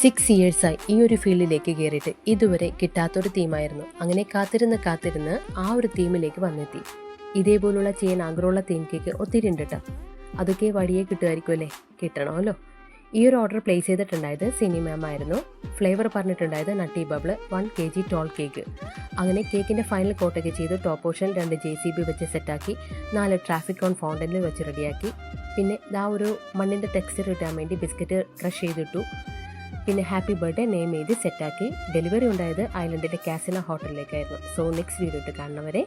6 ഇയേഴ്സായി ഈ ഒരു ഫീൽഡിലേക്ക് കയറിയിട്ട് ഇതുവരെ കിട്ടാത്തൊരു തീമായിരുന്നു. അങ്ങനെ കാത്തിരുന്ന് ആ ഒരു തീമിലേക്ക് വന്നെത്തി. ഇതേപോലുള്ള ചെയ്യാൻ ആഗ്രഹമുള്ള തീം കേക്ക് ഒത്തിരി ഉണ്ട് കേട്ടോ. അതൊക്കെ വഴിയെ കിട്ടുമായിരിക്കും അല്ലേ? കിട്ടണമല്ലോ. ഈ ഒരു ഓർഡർ പ്ലേസ് ചെയ്തിട്ടുണ്ടായത് സിനി മാം ആയിരുന്നു. ഫ്ലേവർ പറഞ്ഞിട്ടുണ്ടായത് nutty bubble 1 kg tall cake. അങ്ങനെ കേക്കിൻ്റെ ഫൈനൽ കോട്ടൊക്കെ ചെയ്ത് ടോപ്പ് പോർഷൻ 2 JCB വെച്ച് സെറ്റാക്കി 4 ട്രാഫിക് ഓൺ ഫൗണ്ടനിൽ വെച്ച് റെഡിയാക്കി. പിന്നെ ഒരു മണ്ണിൻ്റെ ടെക്സ്ചർ കിട്ടാൻ വേണ്ടി ബിസ്ക്കറ്റ് ക്രഷ് ചെയ്തിട്ടു. പിന്നെ ഹാപ്പി ബർത്ത്ഡേ നെയിം ചെയ്ത് സെറ്റാക്കി. ഡെലിവറി ഉണ്ടായത് ഐലൻഡിൻ്റെ കാസിന ഹോട്ടലിലേക്കായിരുന്നു. സോ നെക്സ്റ്റ് വീഡിയോ ഇട്ട് കാണുന്നവരെ